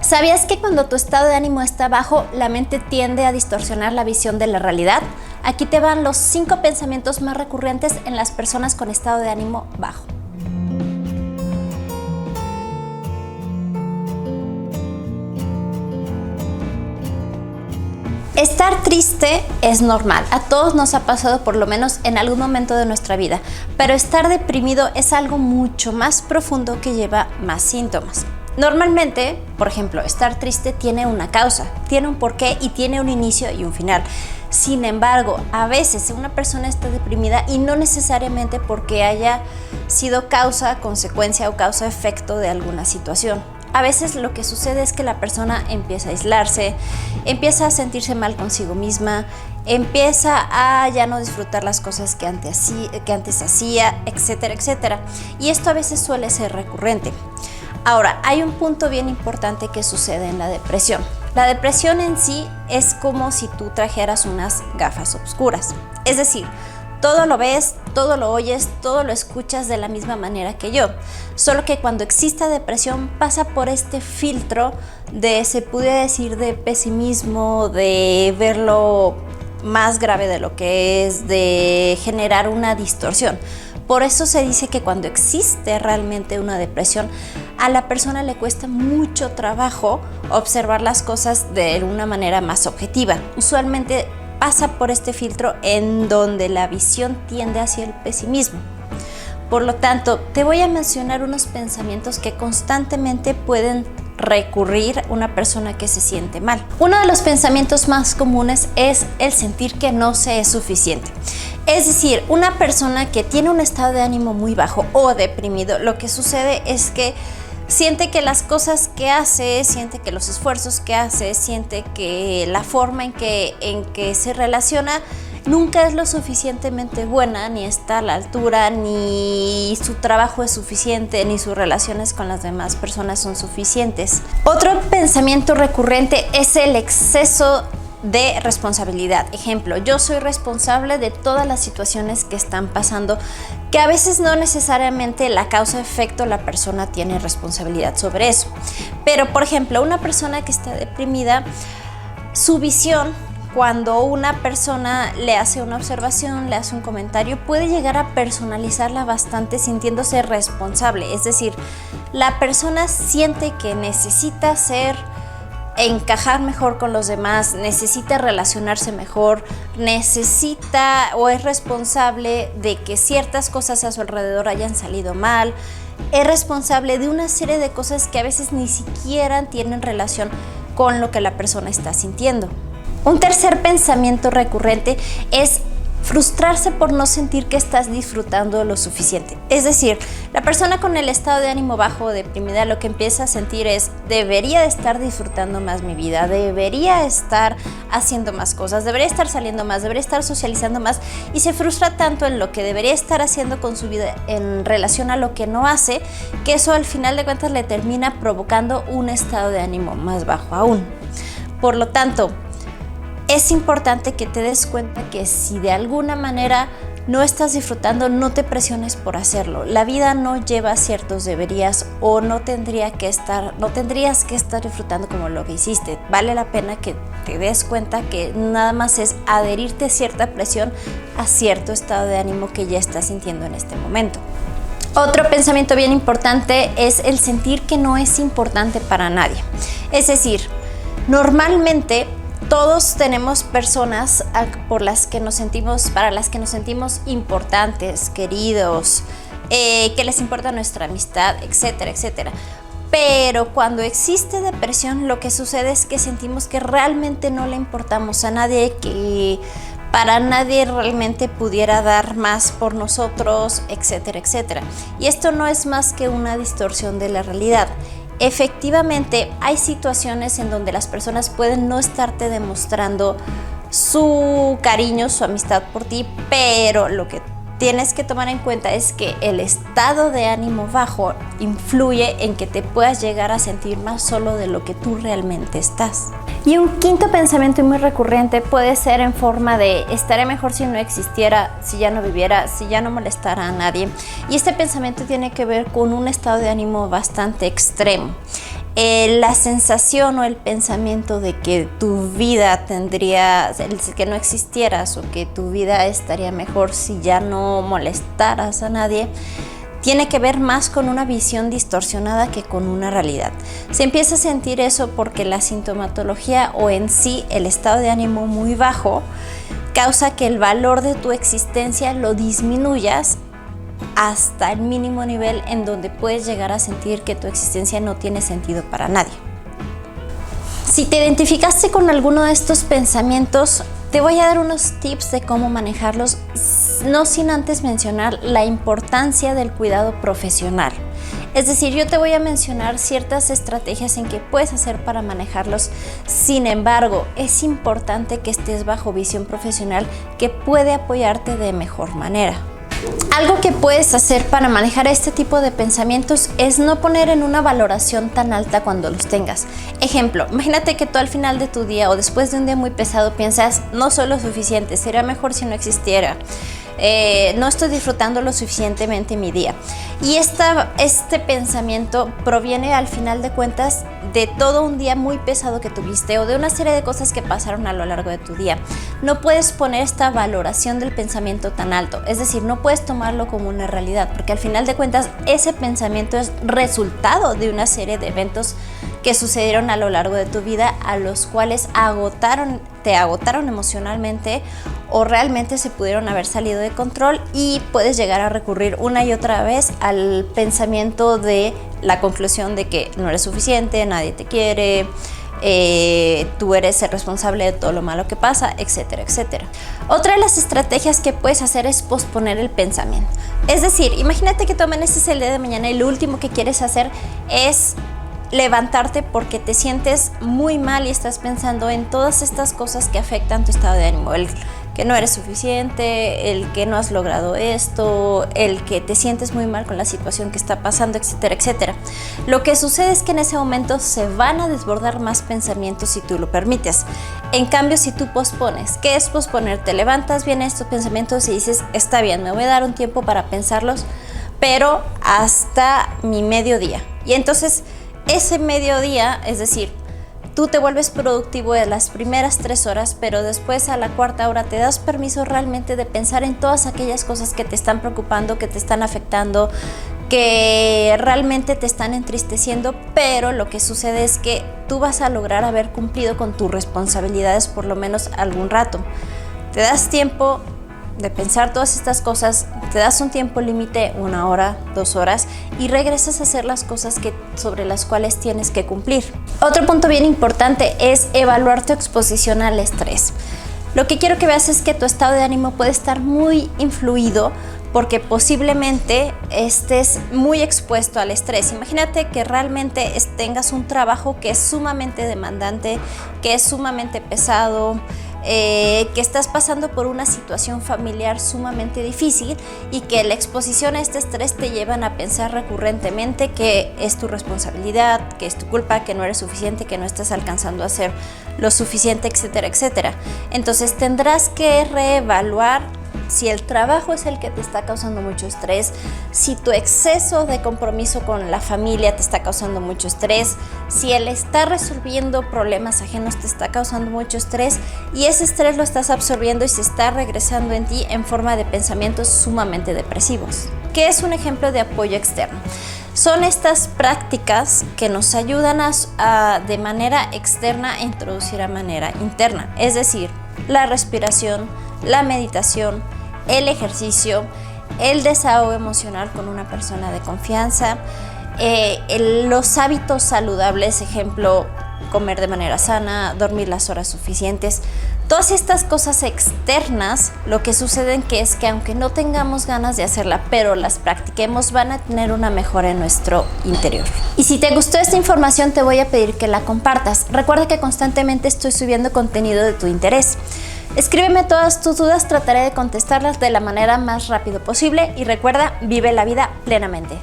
¿Sabías que cuando tu estado de ánimo está bajo, la mente tiende a distorsionar la visión de la realidad? Aquí te van los 5 pensamientos más recurrentes en las personas con estado de ánimo bajo. Estar triste es normal, a todos nos ha pasado por lo menos en algún momento de nuestra vida, pero estar deprimido es algo mucho más profundo que lleva más síntomas. Normalmente, por ejemplo, estar triste tiene una causa, tiene un porqué y tiene un inicio y un final. Sin embargo, a veces una persona está deprimida y no necesariamente porque haya sido causa, consecuencia o causa-efecto de alguna situación. A veces lo que sucede es que la persona empieza a aislarse, empieza a sentirse mal consigo misma, empieza a ya no disfrutar las cosas que antes hacía, etcétera, etcétera. Y esto a veces suele ser recurrente. Ahora, hay un punto bien importante que sucede en la depresión. La depresión en sí es como si tú trajeras unas gafas oscuras. Es decir, todo lo ves, todo lo oyes, todo lo escuchas de la misma manera que yo. Solo que cuando existe depresión pasa por este filtro de, se pudiera decir, de pesimismo, de verlo más grave de lo que es, de generar una distorsión. Por eso se dice que cuando existe realmente una depresión, a la persona le cuesta mucho trabajo observar las cosas de una manera más objetiva. Usualmente pasa por este filtro en donde la visión tiende hacia el pesimismo. Por lo tanto, te voy a mencionar unos pensamientos que constantemente pueden recurrir una persona que se siente mal. Uno de los pensamientos más comunes es el sentir que no se es suficiente. Es decir, una persona que tiene un estado de ánimo muy bajo o deprimido, lo que sucede es que siente que las cosas que hace, siente que los esfuerzos que hace, siente que la forma en que se relaciona nunca es lo suficientemente buena, ni está a la altura, ni su trabajo es suficiente, ni sus relaciones con las demás personas son suficientes. Otro pensamiento recurrente es el exceso de responsabilidad. Ejemplo, yo soy responsable de todas las situaciones que están pasando, que a veces no necesariamente la causa-efecto la persona tiene responsabilidad sobre eso. Pero, por ejemplo, una persona que está deprimida, su visión, cuando una persona le hace una observación, le hace un comentario, puede llegar a personalizarla bastante sintiéndose responsable. Es decir, la persona siente que necesita encajar mejor con los demás, necesita relacionarse mejor, necesita o es responsable de que ciertas cosas a su alrededor hayan salido mal, es responsable de una serie de cosas que a veces ni siquiera tienen relación con lo que la persona está sintiendo. Un tercer pensamiento recurrente es frustrarse por no sentir que estás disfrutando lo suficiente. Es decir, la persona con el estado de ánimo bajo o deprimida lo que empieza a sentir es: debería de estar disfrutando más mi vida, debería estar haciendo más cosas, debería estar saliendo más, debería estar socializando más, y se frustra tanto en lo que debería estar haciendo con su vida en relación a lo que no hace, que eso al final de cuentas le termina provocando un estado de ánimo más bajo aún. Por lo tanto, es importante que te des cuenta que si de alguna manera no estás disfrutando, no te presiones por hacerlo. La vida no lleva ciertos deberías o no tendrías que estar disfrutando como lo que hiciste. Vale la pena que te des cuenta que nada más es adherirte a cierta presión, a cierto estado de ánimo que ya estás sintiendo en este momento. Otro pensamiento bien importante es el sentir que no es importante para nadie. Es decir, normalmente todos tenemos personas para las que nos sentimos importantes, queridos, que les importa nuestra amistad, etcétera, etcétera. Pero cuando existe depresión, lo que sucede es que sentimos que realmente no le importamos a nadie, que para nadie realmente pudiera dar más por nosotros, etcétera, etcétera. Y esto no es más que una distorsión de la realidad. Efectivamente, hay situaciones en donde las personas pueden no estarte demostrando su cariño, su amistad por ti, pero lo que tienes que tomar en cuenta es que el estado de ánimo bajo influye en que te puedas llegar a sentir más solo de lo que tú realmente estás. Y un quinto pensamiento muy recurrente puede ser en forma de: estaré mejor si no existiera, si ya no viviera, si ya no molestara a nadie. Y este pensamiento tiene que ver con un estado de ánimo bastante extremo. la sensación o el pensamiento de que tu vida que no existieras o que tu vida estaría mejor si ya no molestaras a nadie, tiene que ver más con una visión distorsionada que con una realidad. Se empieza a sentir eso porque la sintomatología o en sí el estado de ánimo muy bajo causa que el valor de tu existencia lo disminuyas hasta el mínimo nivel en donde puedes llegar a sentir que tu existencia no tiene sentido para nadie. Si te identificaste con alguno de estos pensamientos, te voy a dar unos tips de cómo manejarlos, no sin antes mencionar la importancia del cuidado profesional. Es decir, yo te voy a mencionar ciertas estrategias en que puedes hacer para manejarlos. Sin embargo, es importante que estés bajo visión profesional que puede apoyarte de mejor manera. Algo que puedes hacer para manejar este tipo de pensamientos es no poner en una valoración tan alta cuando los tengas. Ejemplo, imagínate que tú al final de tu día o después de un día muy pesado piensas, no soy lo suficiente, sería mejor si no existiera. No estoy disfrutando lo suficientemente mi día. Y este pensamiento proviene al final de cuentas de todo un día muy pesado que tuviste o de una serie de cosas que pasaron a lo largo de tu día. No puedes poner esta valoración del pensamiento tan alto, es decir, no puedes tomarlo como una realidad, porque al final de cuentas ese pensamiento es resultado de una serie de eventos que sucedieron a lo largo de tu vida, a los cuales te agotaron emocionalmente o realmente se pudieron haber salido de control, y puedes llegar a recurrir una y otra vez al pensamiento de la conclusión de que no eres suficiente, nadie te quiere, tú eres el responsable de todo lo malo que pasa, etcétera, etcétera. Otra de las estrategias que puedes hacer es posponer el pensamiento. Es decir, imagínate que tú amaneces el día de mañana y lo último que quieres hacer es levantarte porque te sientes muy mal y estás pensando en todas estas cosas que afectan tu estado de ánimo. El que no eres suficiente, el que no has logrado esto, el que te sientes muy mal con la situación que está pasando, etcétera, etcétera. Lo que sucede es que en ese momento se van a desbordar más pensamientos si tú lo permites. En cambio, si tú pospones, ¿qué es posponer? Te levantas, vienen estos pensamientos y dices, está bien, me voy a dar un tiempo para pensarlos, pero hasta mi mediodía. Y entonces ese mediodía, es decir, tú te vuelves productivo de las primeras 3 horas, pero después a la 4ª hora te das permiso realmente de pensar en todas aquellas cosas que te están preocupando, que te están afectando, que realmente te están entristeciendo, pero lo que sucede es que tú vas a lograr haber cumplido con tus responsabilidades por lo menos algún rato. Te das tiempo de pensar todas estas cosas, te das un tiempo límite, 1 hora, 2 horas, y regresas a hacer las cosas sobre las cuales tienes que cumplir. Otro punto bien importante es evaluar tu exposición al estrés. Lo que quiero que veas es que tu estado de ánimo puede estar muy influido porque posiblemente estés muy expuesto al estrés. Imagínate que realmente tengas un trabajo que es sumamente demandante, que es sumamente pesado, que estás pasando por una situación familiar sumamente difícil y que la exposición a este estrés te llevan a pensar recurrentemente que es tu responsabilidad, que es tu culpa, que no eres suficiente, que no estás alcanzando a hacer lo suficiente, etcétera, etcétera. Entonces tendrás que reevaluar si el trabajo es el que te está causando mucho estrés, si tu exceso de compromiso con la familia te está causando mucho estrés, si el estar resolviendo problemas ajenos te está causando mucho estrés y ese estrés lo estás absorbiendo y se está regresando en ti en forma de pensamientos sumamente depresivos. ¿Qué es un ejemplo de apoyo externo? Son estas prácticas que nos ayudan de manera externa a introducir a manera interna, es decir, la respiración, la meditación, el ejercicio, el desahogo emocional con una persona de confianza, los hábitos saludables, ejemplo, comer de manera sana, dormir las horas suficientes. Todas estas cosas externas, lo que sucede es que aunque no tengamos ganas de hacerla, pero las practiquemos, van a tener una mejora en nuestro interior. Y si te gustó esta información, te voy a pedir que la compartas. Recuerda que constantemente estoy subiendo contenido de tu interés. Escríbeme todas tus dudas, trataré de contestarlas de la manera más rápido posible y recuerda, vive la vida plenamente.